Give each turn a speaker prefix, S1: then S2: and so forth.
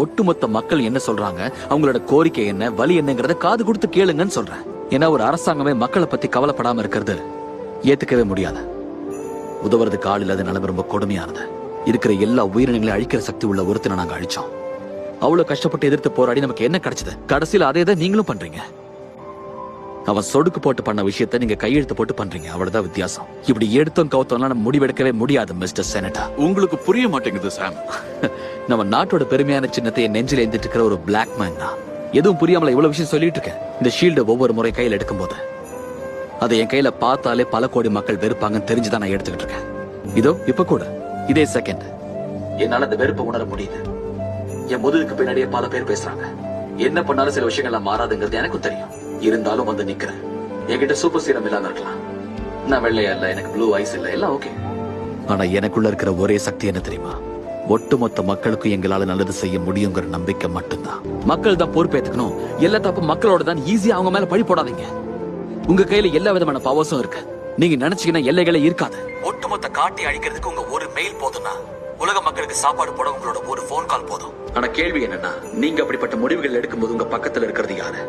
S1: ஒட்டுமொத்த மக்கள் என்ன சொல்றாங்க, அவங்களோட கோரிக்கை என்ன, வலி என்னங்கறத காது கொடுத்து கேளுங்கன்னு சொல்றேன். ஏன்னா ஒரு அரசாங்கமே மக்களை பத்தி கவலைப்படாம இருக்கிறது ஏத்துக்கவே முடியாது. உதவுறதுக்கு ஆள் இல்லாத நிலைமை ரொம்ப கொடுமையானது. இருக்கிற எல்லா உயிரினங்களையும் அழிக்கிற சக்தி உள்ள ஒருத்தனை நாங்க அழிச்சோம். அவ்வளவு கஷ்டப்பட்டு எதிர்த்து போராடி நமக்கு என்ன கிடைச்சது? கடைசியில் அதே தான் நீங்களும் பண்றீங்க. அவன் சொடுக்கு போட்டு பண்ண விஷயத்தை நீங்க கையெழுத்து போட்டு பண்றீங்க. அவ்வளவுதான் வித்தியாசம். இப்படி எடுத்தோம் கவுத்தோம்லாம் நம்ம முடிவெடுக்கவே முடியாது மிஸ்டர் செனட்டா.
S2: உங்களுக்கு புரிய மாட்டேங்குது சாம்.
S1: நம்ம நாட்டோட பெருமையான சின்னத்தை என் நெஞ்சில் ஏந்திட்டு இருக்கிற ஒரு பிளாக் மேன் தான். எதுவும் புரியாமல இவ்வளவு விஷயம் சொல்லிட்டு இருக்கேன். இந்த ஷீல்டு ஒவ்வொரு முறை கையில் எடுக்கும் போது அதை என் கையில பார்த்தாலே பல கோடி மக்கள் வெறுப்பாங்கன்னு தெரிஞ்சுதான் நான் எடுத்துக்கிட்டு இருக்கேன். இதோ இப்ப கூட இதே செகண்ட் என்னால அந்த வெறுப்பை உணர முடியுது. என் முதுகுக்கு பின்னாடியே பல பேர் பேசுறாங்க. என்ன பண்ணாலும் சில விஷயங்கள்லாம் மாறாதுங்கிறது எனக்கும் தெரியும். இருந்தாலும் வந்து நிக்கிறேன். என்கிட்ட சூப்பர் சீரம் இல்லாம இருக்கலாம், நான் வெள்ளையா இல்ல, எனக்கு ப்ளூ ஐஸ் இல்ல, எல்லாம் ஓகே. ஆனா எனக்குள்ள இருக்கிற ஒரே சக்தி என்ன தெரியுமா? ஒட்டுமொத்த மக்களுக்கும் எங்களால நல்லது செய்ய முடியுங்கிற நம்பிக்கை மட்டும்தான். மக்கள் தான் பொறுப்பேற்றுக்கணும். எல்லா தப்பு மக்களோட தான். ஈஸியா அவங்க மேல பழி போடாதீங்க. உங்க கையில எல்லா விதமான பவர்ஸும் இருக்கு. நீங்க நினைச்சீங்கன்னா எல்லைகளே இருக்காது. ஒட்டுமொத்த காட்டி அழிக்கிறதுக்கு உங்க ஒரு மெயில் போதும்னா உலக மக்களுக்கு சாப்பாடு போட உங்களோட ஒரு போன் கால் போதும். ஆனா கேள்வி என்னன்னா, நீங்க அப்படிப்பட்ட முடிவுகள் எடுக்கும்போது உங்க பக்கத்துல இருக்கிறது யாரு?